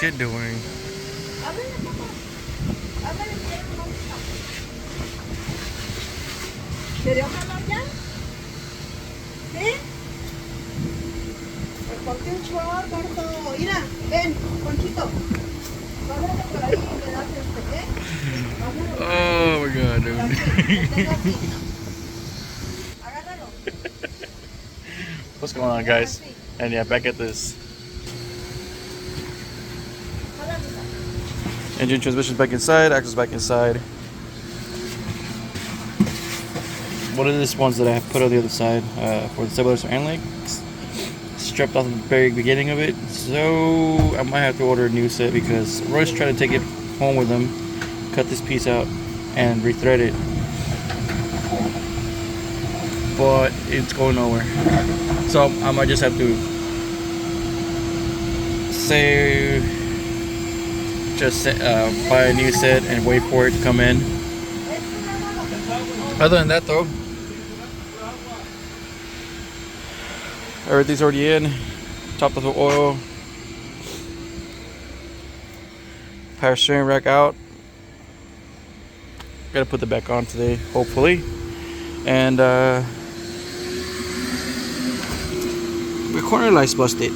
kid doing? ¿Quería hablar ya? ¿Sí? Pues ponte un short, gordo. Mira, ven, Conchito. Pásate por ahí y me das ¿eh? Oh my god, dude. Así. Agárralo. What's going on, guys? And yeah, back at this. Engine transmission back inside, axles back inside. One of these ones that I have put on the other side for the stabilizer and legs stripped off at the very beginning of it, so I might have to order a new set because Roy's trying to take it home with him, cut this piece out and rethread it, but it's going nowhere. So I might just have to buy a new set and wait for it to come in. Other than that though, everything's already in. Topped off the oil. Power steering rack out. Gotta put that back on today, hopefully. And the corner light's busted.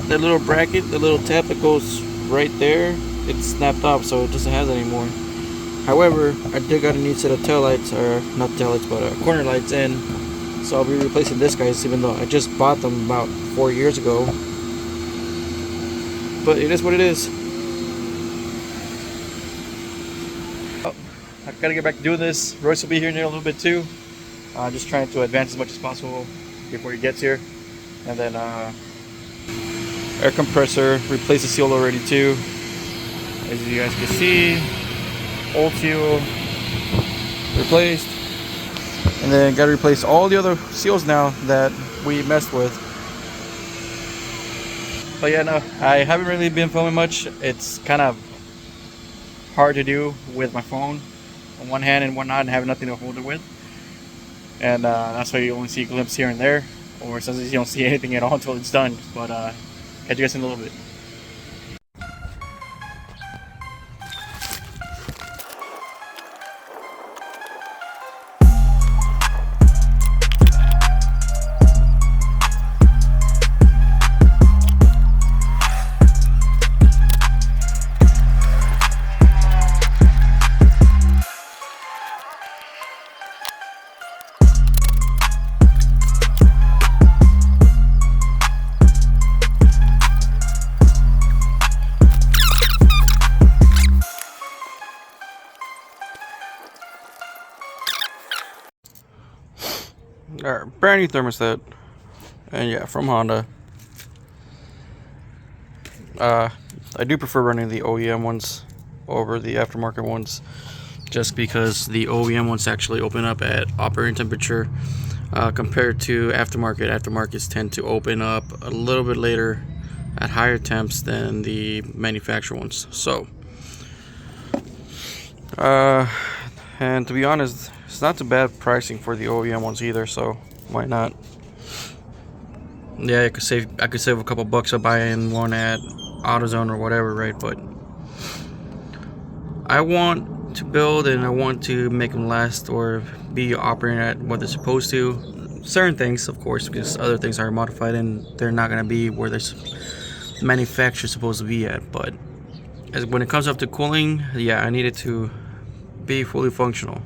That little bracket, the little tab that goes right there, it's snapped off, so it doesn't have it anymore. However, I did got a new set of tail lights, or not tail lights, but corner lights in. So I'll be replacing this guys, even though I just bought them about 4 years ago. But it is what it is. Oh, I gotta get back to doing this. Royce will be here in a little bit too. Just trying to advance as much as possible before he gets here. And then air compressor, replace the seal already too. As you guys can see, old seal replaced. And then got to replace all the other seals now that we messed with. But yeah, no, I haven't really been filming much. It's kind of hard to do with my phone on one hand and whatnot, and having nothing to hold it with. And that's why you only see a glimpse here and there, or sometimes you don't see anything at all until it's done. But catch you guys in a little bit. Alright, brand new thermostat, and yeah, from Honda. I do prefer running the OEM ones over the aftermarket ones, just because the OEM ones actually open up at operating temperature compared to aftermarket. Aftermarkets tend to open up a little bit later at higher temps than the manufacturer ones. So and to be honest, it's not too bad pricing for the OEM ones either, so why not? Yeah, I could save a couple bucks by buying one at AutoZone or whatever, right? But I want to build and I want to make them last or be operating at what they're supposed to. Certain things, of course, because other things are modified and they're not going to be where the manufacturer's supposed to be at. But when it comes up to cooling, yeah, I need it to be fully functional.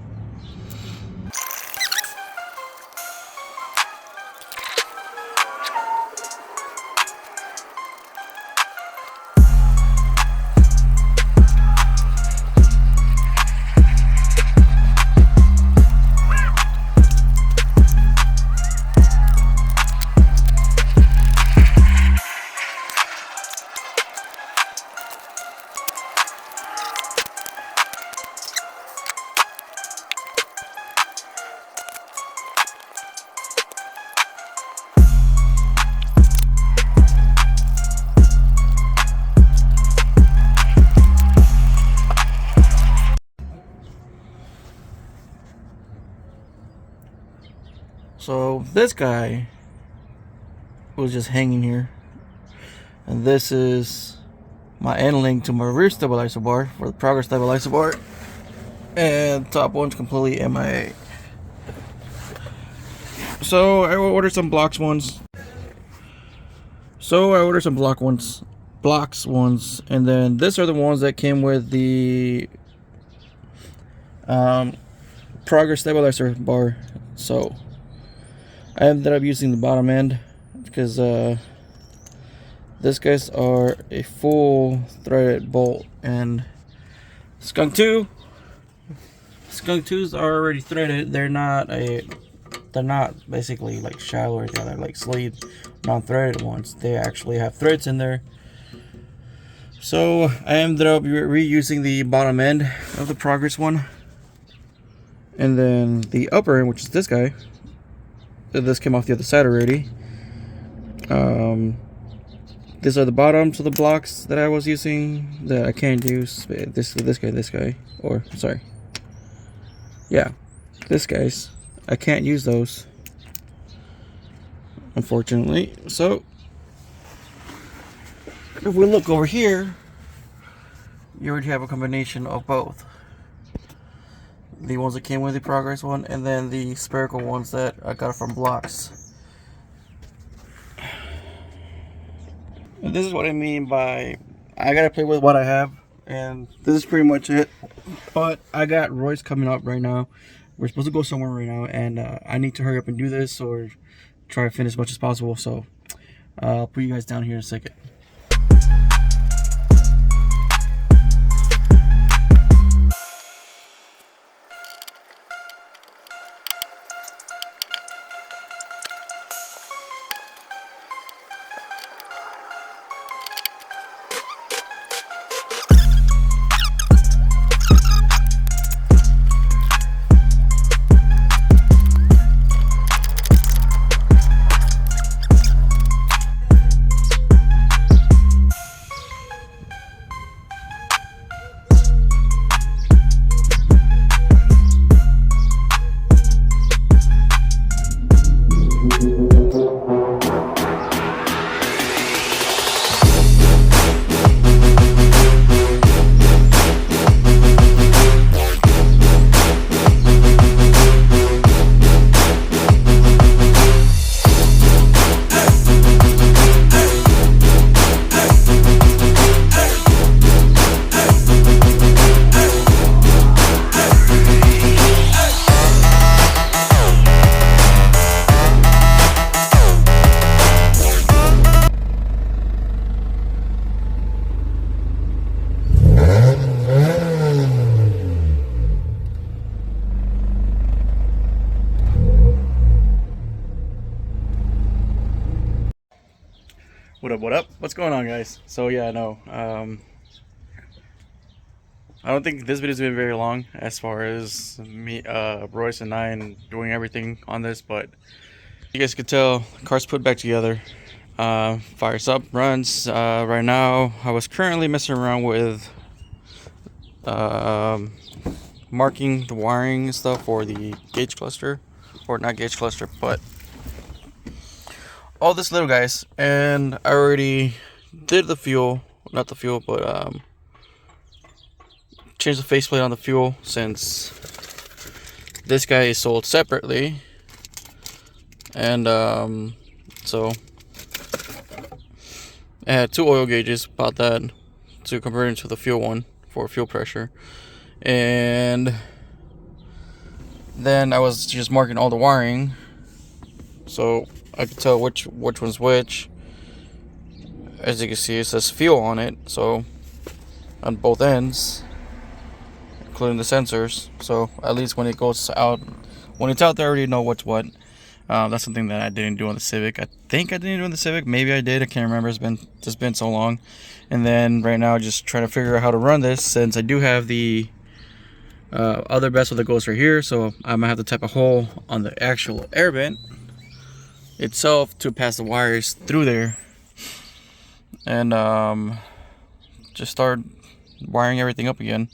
So this guy was just hanging here, And this is my end link to my rear stabilizer bar for the progress stabilizer bar. And top one's completely MIA. So I ordered some blocks ones. Blocks ones, and then these are the ones that came with the progress stabilizer bar. So I ended up using the bottom end because these guys are a full threaded bolt, and Skunk 2 2s are already threaded. They're not basically like shallow or they're like sleeve non-threaded ones. They actually have threads in there. So I ended up reusing the bottom end of the progress one, and then the upper end, which is this guy. This came off the other side already. These are the bottoms of the blocks that I was using that I can't use. This guy, or sorry, yeah, this guy's. I can't use those, unfortunately. So if we look over here, you already have a combination of both. The ones that came with the progress one, and then the spherical ones that I got from blocks. And this is what I mean by I gotta play with what I have, and this is pretty much it. But I got Royce coming up right now. We're supposed to go somewhere right now, and I need to hurry up and do this or try to finish as much as possible. So I'll put you guys down here in a second. What up? What's going on, guys? So yeah, no, I don't think this video's been very long as far as me, Royce and I, and doing everything on this, but you guys could tell, car's put back together, fires up, runs. Right now, I was currently messing around with marking the wiring and stuff for the gauge cluster, or not gauge cluster, but all this little guys, and I already did the fuel, not the fuel, but changed the faceplate on the fuel, since this guy is sold separately, and so I had 2 oil gauges, about that, to convert into the fuel one for fuel pressure, and then I was just marking all the wiring so I could tell which one's which. As you can see, it says fuel on it, so on both ends, including the sensors, so at least when it goes out, when it's out there, I already know what's what. That's something that I didn't do on the Civic. I think I didn't do on the Civic, maybe I did, I can't remember. It's been so long. And then right now, just trying to figure out how to run this, since I do have the other vessel that goes right here, so I'm gonna have to tap a hole on the actual air vent itself to pass the wires through there, and just start wiring everything up again.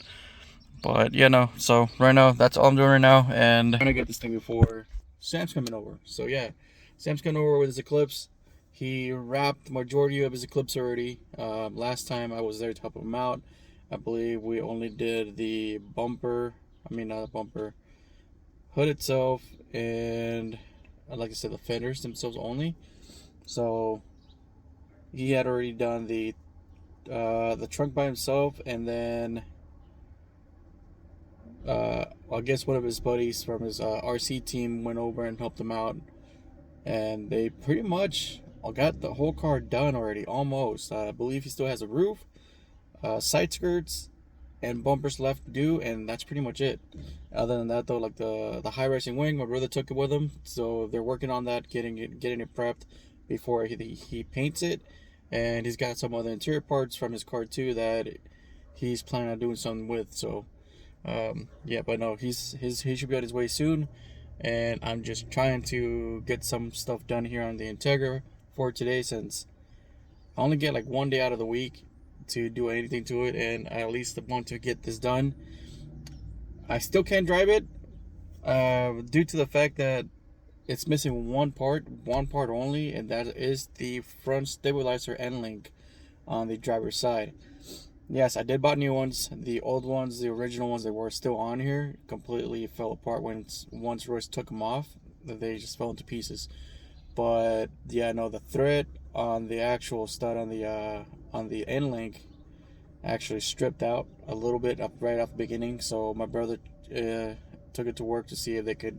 But yeah, no, so right now that's all I'm doing right now, and I'm gonna get this thing before Sam's coming over. So yeah, Sam's coming over with his Eclipse. He wrapped majority of his Eclipse already. Last time I was there to help him out, I believe we only did the bumper. I mean, not the bumper, hood itself, and like I said, the fenders themselves only. So he had already done the trunk by himself, and then I guess one of his buddies from his RC team went over and helped him out, and they pretty much got the whole car done already, almost. I believe he still has a roof, side skirts, and bumpers left to do, and that's pretty much it. Other than that, though, like the high racing wing, my brother took it with him, so they're working on that, getting it prepped before he paints it. And he's got some other interior parts from his car too that he's planning on doing something with. So yeah, but no, he should be on his way soon, and I'm just trying to get some stuff done here on the Integra for today, since I only get like one day out of the week to do anything to it, and I at least want to get this done. I still can't drive it due to the fact that it's missing one part only, and that is the front stabilizer end link on the driver's side. Yes, I did buy new ones. The old ones, the original ones that were still on here, completely fell apart once Royce took them off. They just fell into pieces. But yeah, no, the thread on the actual stud on the end link actually stripped out a little bit right off the beginning. So my brother took it to work to see if they could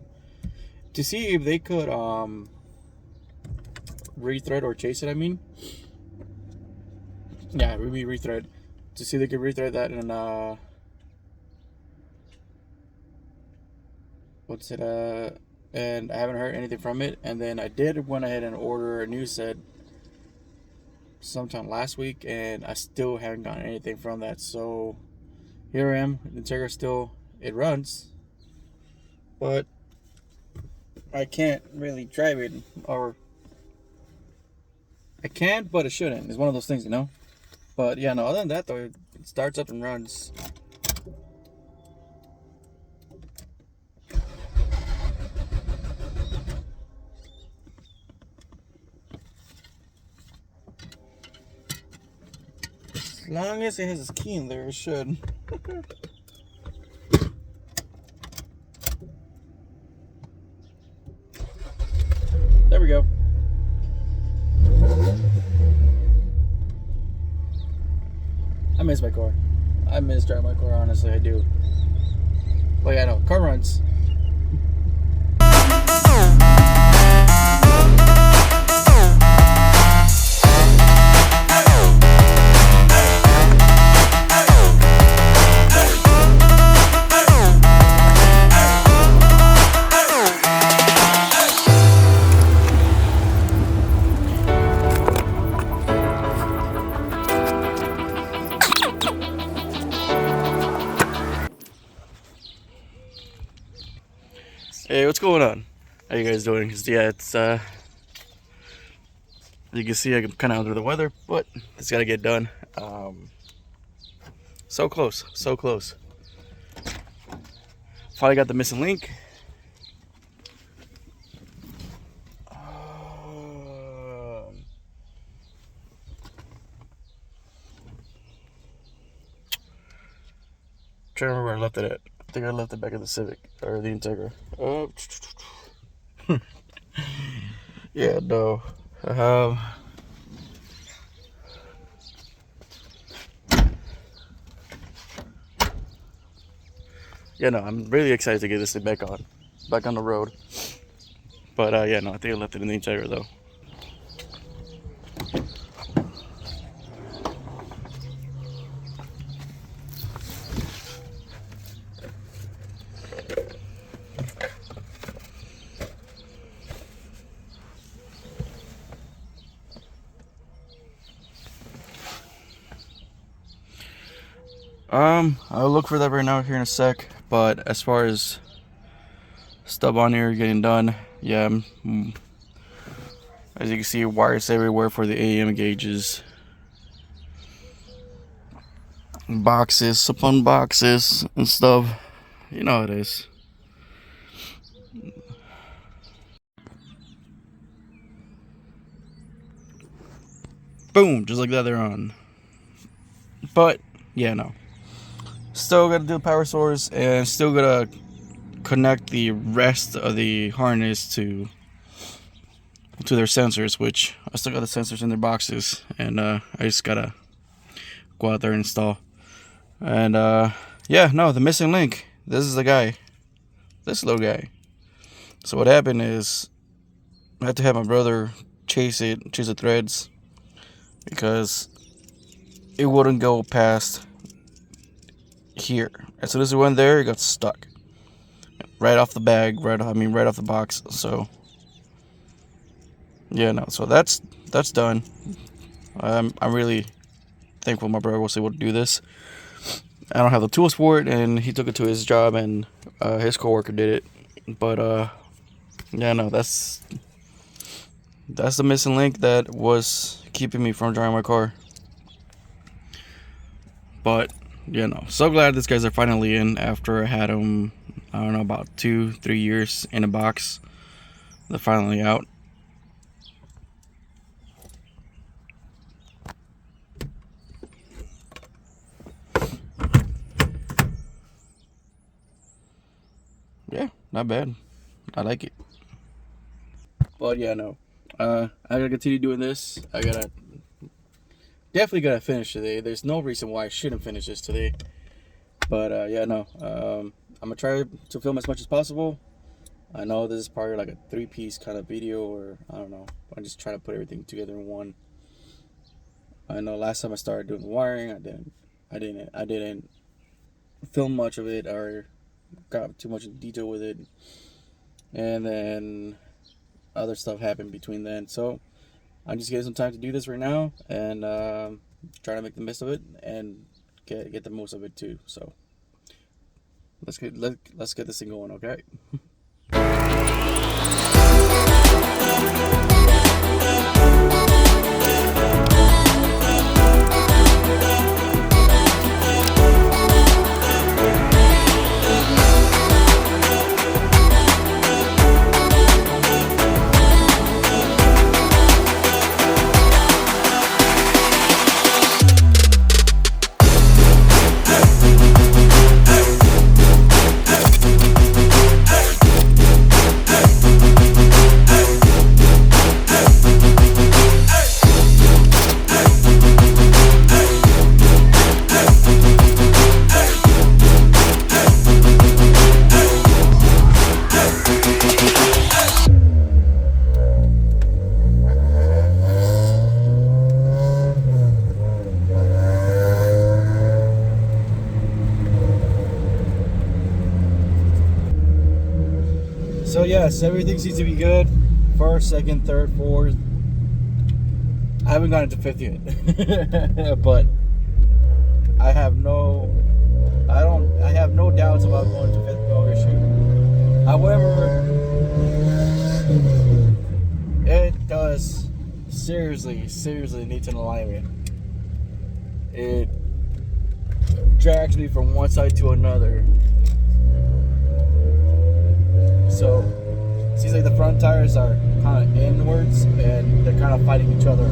rethread or chase it. I mean, yeah, it would be rethread, to see if they could rethread that, and and I haven't heard anything from it. And then I did went ahead and order a new set sometime last week, and I still haven't gotten anything from that. So here I am. The Integra still, it runs, but I can't really drive it, or I can, but it shouldn't. It's one of those things, you know. But yeah, no, other than that though, it starts up and runs. As long as it has its key in there, it should. There we go. I miss my car. I miss driving my car, honestly, I do. But yeah, no, car runs. Hey, what's going on? How you guys doing? 'Cause yeah, it's you can see I'm kind of under the weather, but it's got to get done. So close, so close. Finally got the missing link. Trying to remember where I left it at. I think I left it back at the Civic or the Integra. Yeah, no. Yeah, no, I'm really excited to get this thing back on the road. But yeah, no, I think I left it in the Integra though. I'll look for that right now here in a sec. But as far as stuff on here getting done, yeah, as you can see, wires everywhere for the AM gauges, boxes upon boxes and stuff. You know how it is. boom, just like that, they're on. But yeah, no. Still gotta do the power source, and still gotta connect the rest of the harness to their sensors, which I still got the sensors in their boxes, and I just gotta go out there and install. And yeah, no, the missing link. This is the guy, this little guy. So what happened is I had to have my brother chase the threads because it wouldn't go past here. As soon as it went there, it got stuck right off the bag, right off the box. So yeah, no, so that's done. I'm really thankful my brother was able to do this. I don't have the tools for it, and he took it to his job, and his coworker did it. But yeah, no, that's the missing link that was keeping me from driving my car. But yeah, no, so glad these guys are finally in after I had them, I don't know, about 2-3 years in a box. They're finally out. Yeah, not bad. I like it. But yeah, no. I gotta continue doing this. Definitely gotta finish today. There's no reason why I shouldn't finish this today. But yeah, no. I'm gonna try to film as much as possible. I know this is probably like a 3-piece kind of video, or I don't know. I'm just trying to put everything together in one. I know last time I started doing the wiring, I didn't film much of it, or got too much in detail with it, and then other stuff happened between then. So I'm just getting some time to do this right now, and trying to make the most of it and get the most of it too. So let's get this thing going, okay? So yes, everything seems to be good. First, second, third, fourth. I haven't gotten to fifth yet, but I have no doubts about going to fifth motor shoot. However, it does seriously need an alignment. It drags me from one side to another. So it seems like the front tires are kind of inwards and they're kind of fighting each other.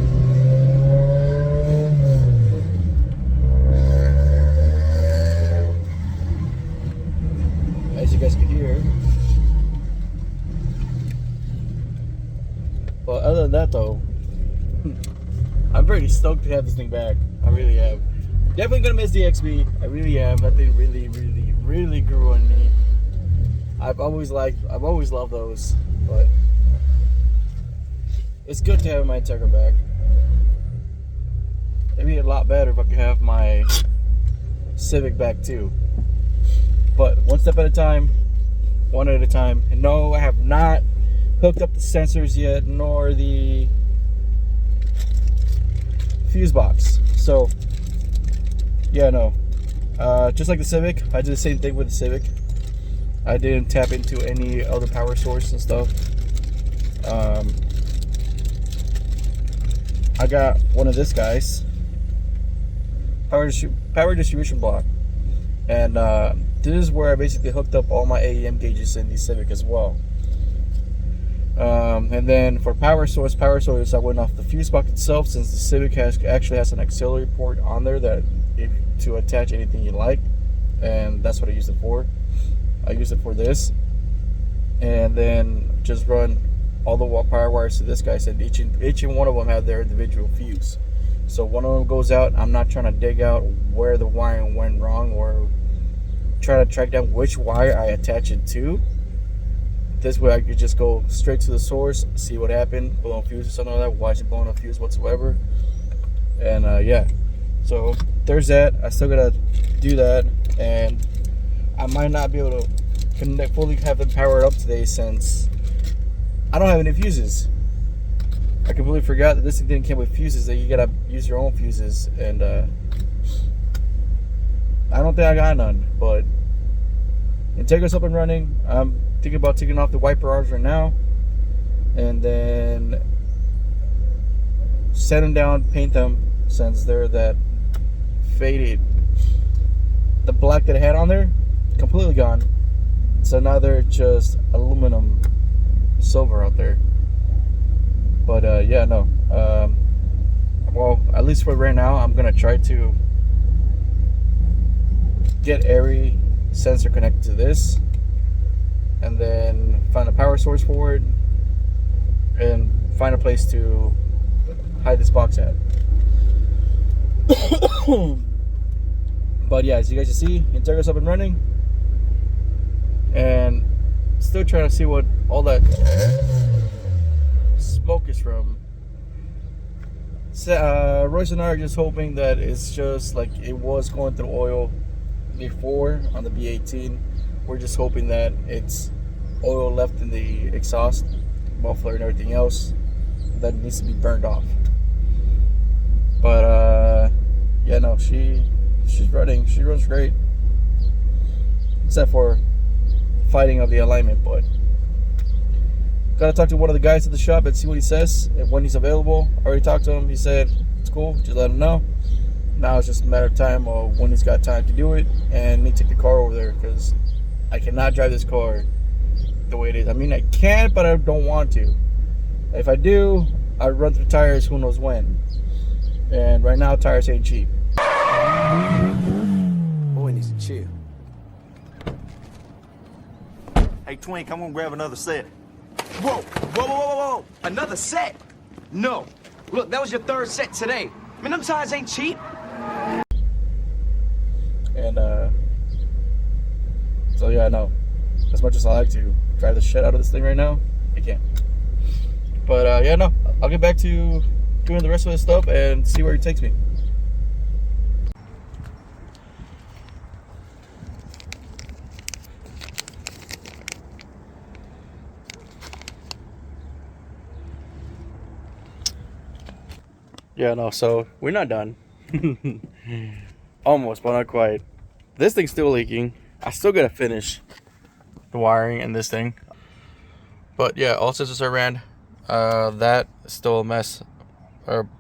As you guys can hear. But other than that though, I'm pretty stoked to have this thing back. I really am. Definitely gonna miss the XB. I really am. That thing really grew on me. I've always loved those, but it's good to have my Integra back. It'd be a lot better if I could have my Civic back too. But one step at a time, one at a time. And no, I have not hooked up the sensors yet, nor the fuse box. So yeah, no. Just like the Civic, I did the same thing with the Civic. I didn't tap into any other power source and stuff. I got one of this guy's power distribution block, and this is where I basically hooked up all my AEM gauges in the Civic as well. And then for power source, I went off the fuse box itself, since the Civic actually has an auxiliary port on there that to attach anything you like, and that's what I used it for. I used it for this, and then just run all the power wires to this guy. Said each and one of them have their individual fuse. So one of them goes out. I'm not trying to dig out where the wiring went wrong or try to track down which wire I attach it to. This way I could just go straight to the source, see what happened, blow a fuse or something like that. Why is it blowing a fuse whatsoever? And yeah, so there's that. I still gotta do that, and I might not be able to fully have them powered up today since I don't have any fuses. I completely forgot that this thing didn't come with fuses, that you gotta use your own fuses, and I don't think I got none, but Integra's up and running. I'm thinking about taking off the wiper arms right now, and then set them down, paint them, since they're that faded. The black that I had on there, completely gone. So now they're just aluminum silver out there. But yeah, no. Well, at least for right now, I'm gonna try to get every sensor connected to this, and then find a power source for it, and find a place to hide this box at. But yeah, as you guys can see, Integra's up and running, and still trying to see what all that smoke is from. So, Royce and I are just hoping that it's just like it was going through oil before on the B18. We're just hoping that it's oil left in the exhaust, muffler, and everything else that needs to be burned off. But yeah, no, she's running. She runs great, except for fighting of the alignment. But gotta talk to one of the guys at the shop and see what he says and when he's available. I already talked to him. He said it's cool, just let him know. Now it's just a matter of time of when he's got time to do it, and me take the car over there, because I cannot drive this car the way it is. I mean, I can, but I don't want to. If I do, I'd run through tires who knows when. And right now, tires ain't cheap. Boy needs to chill. Hey, Twink, I'm gonna grab another set. Whoa, whoa, whoa, whoa, whoa. Another set? No. Look, that was your third set today. I mean, them tires ain't cheap. And so yeah, no. As much as I like to drive the shit out of this thing right now, I can't. But yeah, no. I'll get back to doing the rest of this stuff and see where it takes me. Yeah, no, so we're not done. Almost, but not quite. This thing's still leaking. I still gotta finish the wiring in this thing. But yeah, all sensors are ran. That is still a mess.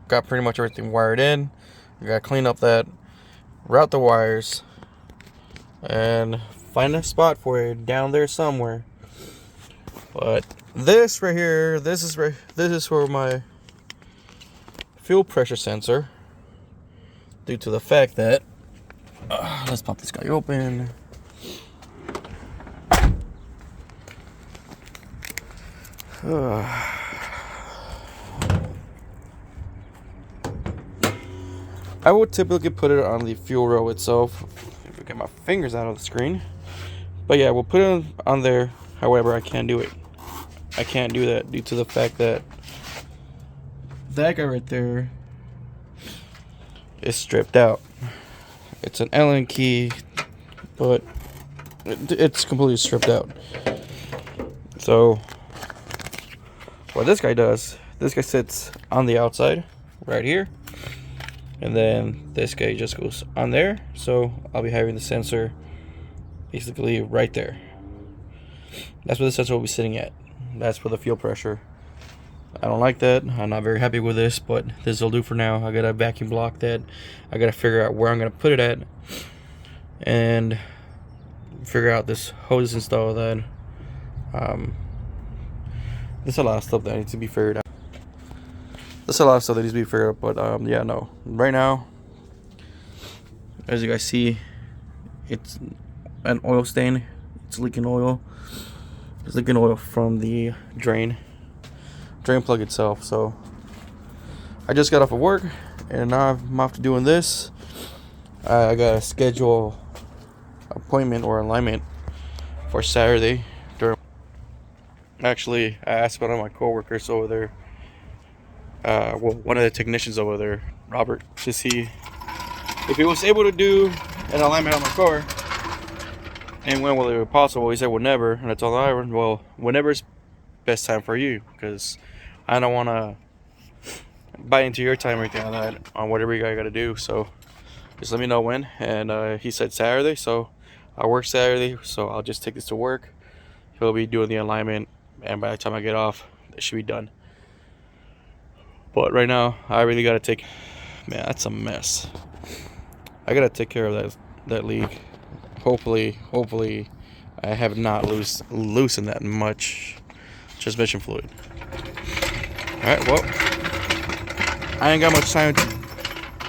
Got pretty much everything wired in. We gotta clean up that, route the wires, and find a spot for it down there somewhere. But this right here, this is for my fuel pressure sensor, due to the fact that let's pop this guy open. I would typically put it on the fuel row itself, if I get my fingers out of the screen. But yeah, we'll put it on there. However, I can't do it. I can't do that due to the fact that that guy right there is stripped out. It's an Allen key, but it's completely stripped out. So what this guy does, this guy sits on the outside right here, and then this guy just goes on there. So I'll be having the sensor basically right there. That's where the sensor will be sitting at. That's for the fuel pressure. I don't like that. I'm not very happy with this, but this will do for now. I gotta vacuum block that. I gotta figure out where I'm gonna put it at, and figure out this hose install that. There's a lot of stuff that needs to be figured out. There's a lot of stuff that needs to be figured out, but yeah, no. Right now, as you guys see, it's an oil stain. It's leaking oil. It's leaking oil from the drain plug itself. So I just got off of work, and now I'm off to doing this. I got a schedule appointment or alignment for Saturday. Actually, I asked one of my coworkers over there, well, one of the technicians over there, Robert, to see if he was able to do an alignment on my car. And when will it be possible? He said whenever, and I told him, well, whenever's best time for you, because I don't want to bite into your time or anything like that on whatever you guys got to do. So just let me know when. And he said Saturday, so I work Saturday, so I'll just take this to work. He'll be doing the alignment, and by the time I get off, it should be done. But right now, I really got to take, man, that's a mess. I got to take care of that leak. Hopefully I have not loosened that much transmission fluid. Alright, well, I ain't got much time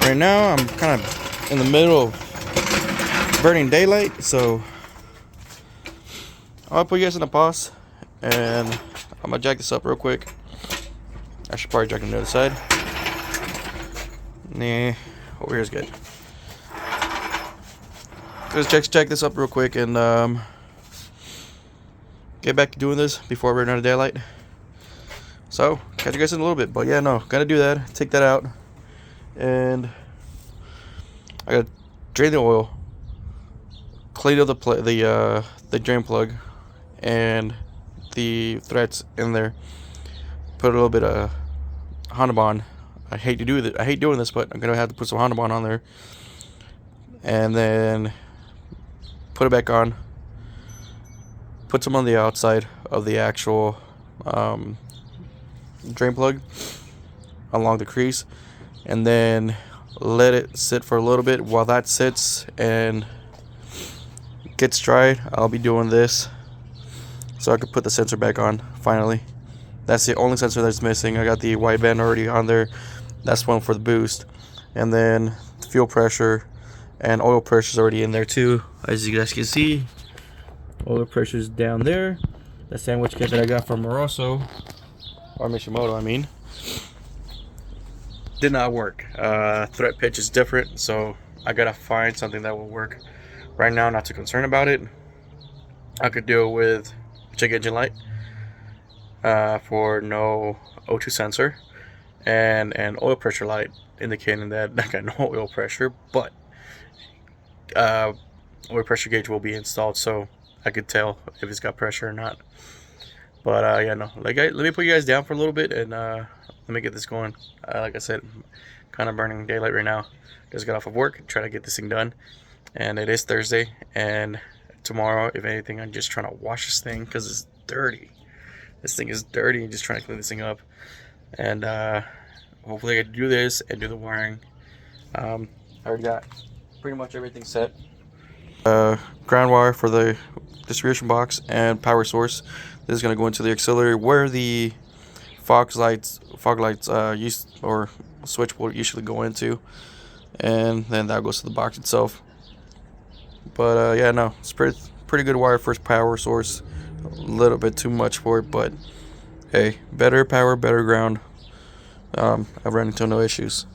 right now. I'm kind of in the middle of burning daylight, so I'll put you guys in a pause, and I'm gonna jack this up real quick. I should probably jack it on the other side. Nah, over here is good. Let's check this up real quick and get back to doing this before we run out of daylight. So, catch you guys in a little bit. But yeah, no, gotta do that. Take that out. And I gotta drain the oil, clean up the drain plug and the threads in there. Put a little bit of Honda Bond. I hate doing this, but I'm gonna have to put some Honda Bond on there. And then put it back on. Put some on the outside of the actual drain plug along the crease, and then let it sit for a little bit. While that sits and gets dried, I'll be doing this so I could put the sensor back on finally. That's the only sensor that's missing. I got the wideband already on there. That's one for the boost, and then fuel pressure and oil pressure is already in there too. As you guys can see, oil pressure is down there. The sandwich kit that I got from Moroso, or Mishimoto, I mean, did not work. Thread pitch is different, so I gotta find something that will work. Right now, not too concerned about it. I could do it with check engine light for no O2 sensor, and an oil pressure light indicating that I got no oil pressure, but oil pressure gauge will be installed, so I could tell if it's got pressure or not. But yeah, no, let me put you guys down for a little bit, and let me get this going. Like I said, kind of burning daylight right now. Just got off of work, try to get this thing done, and it is Thursday. And tomorrow, if anything, I'm just trying to wash this thing because it's dirty. This thing is dirty, and just trying to clean this thing up. And hopefully I can do this and do the wiring. I already got pretty much everything set. Ground wire for the distribution box and power source. This is going to go into the auxiliary where the fog lights used, or switch will usually go into, and then that goes to the box itself. But yeah, no, it's pretty good wire for power source. A little bit too much for it, but hey, better power, better ground. I've run into no issues.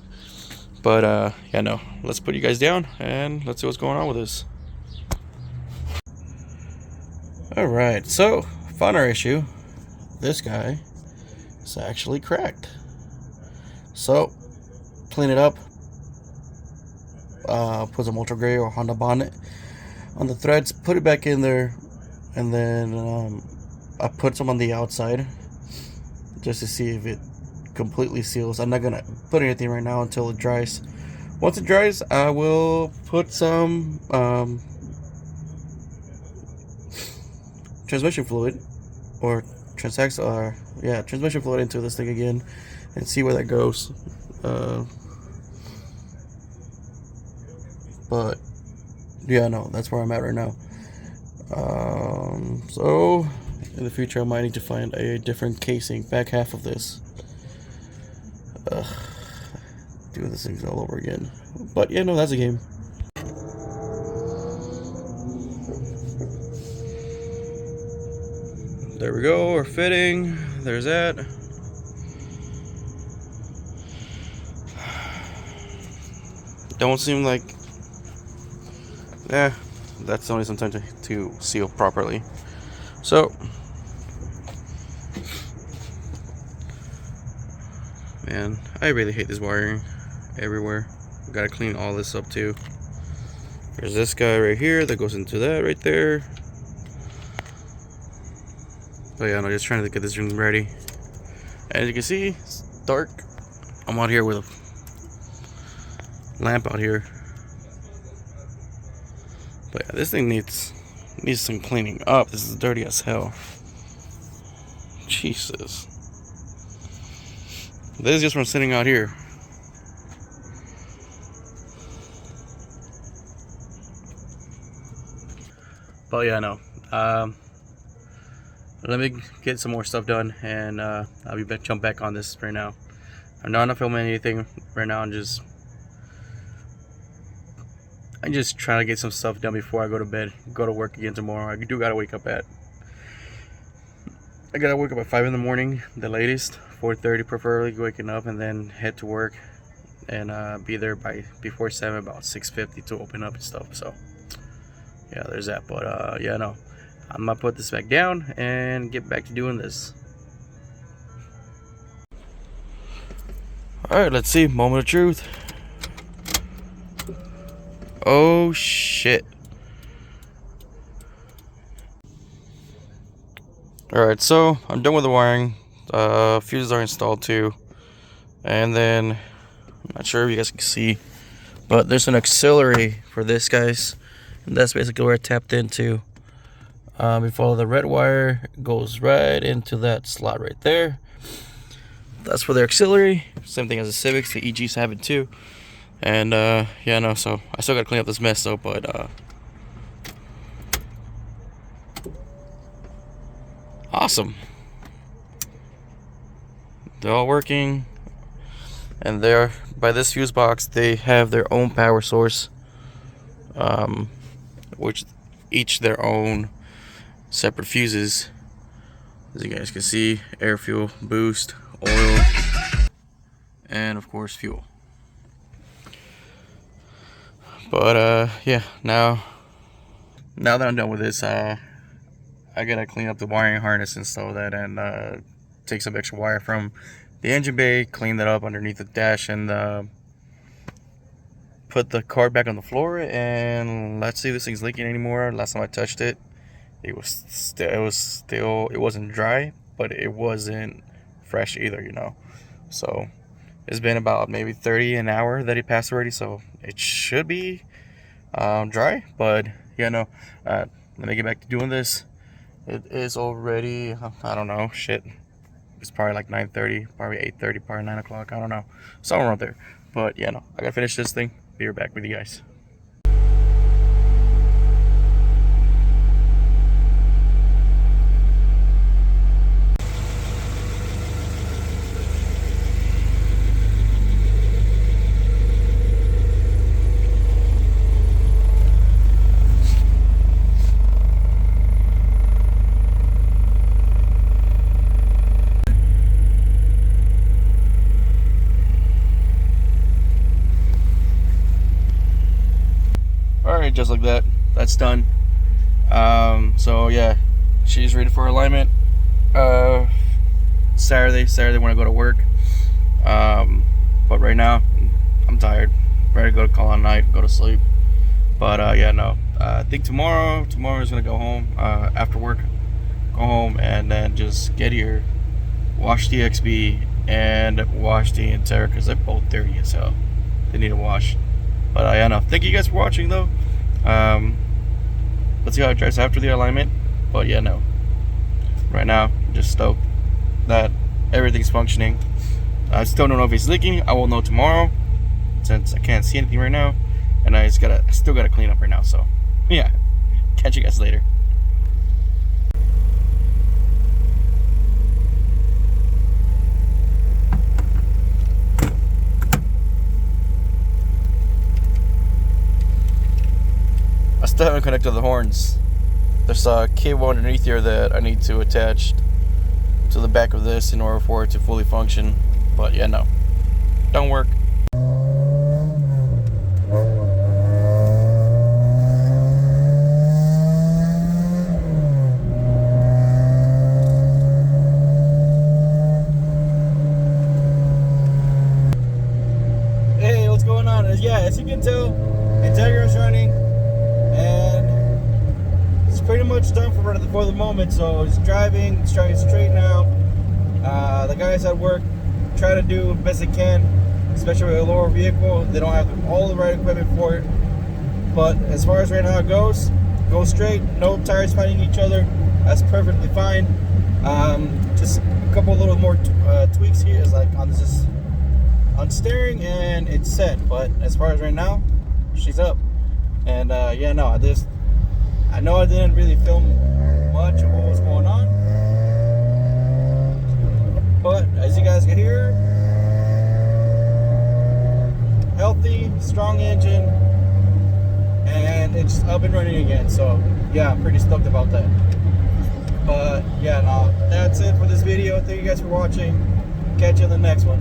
But yeah, no, let's put you guys down and let's see what's going on with this. Alright, so found our issue. This guy is actually cracked. So clean it up, put some ultra gray or Honda Bond on the threads, put it back in there, and then I put some on the outside just to see if it completely seals. I'm not gonna put anything right now until it dries. Once it dries, I will put some transmission fluid or transmission fluid into this thing again and see where that goes. But yeah, no, that's where I'm at right now. So in the future I might need to find a different casing, back half of this. Ugh, doing this thing all over again. But yeah, no, that's a game. There we go, we're fitting. There's that. Don't seem like, that's only some time to seal properly. So, man, I really hate this wiring everywhere. Gotta clean all this up too. There's this guy right here that goes into that right there. But yeah, I'm just trying to get this room ready. As you can see, it's dark. I'm out here with a lamp out here. But yeah, this thing needs some cleaning up. This is dirty as hell. Jesus. This is just from sitting out here. But yeah, no. Let me get some more stuff done, and I'll be back. Jump back on this right now. I'm not filming anything right now. I'm just trying to get some stuff done before I go to bed. Go to work again tomorrow. I do gotta wake up at 5 in the morning, the latest. 4:30 preferably, waking up, and then head to work, and be there before 7, about 6:50 to open up and stuff. So yeah, there's that. But yeah, no, I'm gonna put this back down and get back to doing this. All right, let's see. Moment of truth. Oh shit. Alright, so I'm done with the wiring. Fuses are installed too. And then, I'm not sure if you guys can see, but there's an auxiliary for this, guys. And that's basically where it tapped into. You follow the red wire, it goes right into that slot right there. That's for the auxiliary. Same thing as the Civics, the EGs have it too. And yeah, no, so I still gotta clean up this mess though, but awesome. They're all working, and they're by this fuse box. They have their own power source, which each their own separate fuses. As you guys can see, air, fuel, boost, oil, and of course fuel. But yeah, now that I'm done with this, I gotta clean up the wiring harness and stuff like that, and take some extra wire from the engine bay, clean that up underneath the dash, and put the card back on the floor. And let's see if this thing's leaking anymore. Last time I touched it, it wasn't dry, but it wasn't fresh either, you know. So it's been about maybe 30 an hour that it passed already, so it should be dry. But yeah, no, let me get back to doing this. It is already, I don't know, shit, it's probably like 9:30, probably 8:30, probably 9 o'clock, I don't know, somewhere around there. But yeah, no, I gotta finish this thing. Be right back with you guys. Alright, just like that, that's done. So yeah, she's ready for alignment. Saturday when I go to work. But right now, I'm tired. Ready to go to call on night, go to sleep. But yeah, no. I think tomorrow is gonna go home after work. Go home and then just get here, wash the XB and wash the Integra, because they're both dirty as hell. They need a wash. But yeah, no. Thank you guys for watching though. Let's see how it drives after the alignment. But yeah, no. Right now, I'm just stoked that everything's functioning. I still don't know if it's leaking. I will know tomorrow, since I can't see anything right now, and I still gotta clean up right now. So yeah, catch you guys later. haven't connected the horns. There's a cable underneath here that I need to attach to the back of this in order for it to fully function. But yeah, no, don't work. Hey, what's going on? Yeah, as you can tell, Integra is running, and it's pretty much done for the moment. So it's driving straight now. The guys at work try to do the best they can, especially with a lower vehicle. They don't have all the right equipment for it. But as far as right now it goes straight, no tires fighting each other. That's perfectly fine. Just a couple little more tweaks here is like on steering, and it's set. But as far as right now, she's up. And yeah, no, I know I didn't really film much of what was going on, but as you guys can hear, healthy, strong engine, and it's up and running again. So yeah, I'm pretty stoked about that. But yeah, no, that's it for this video. Thank you guys for watching. Catch you in the next one.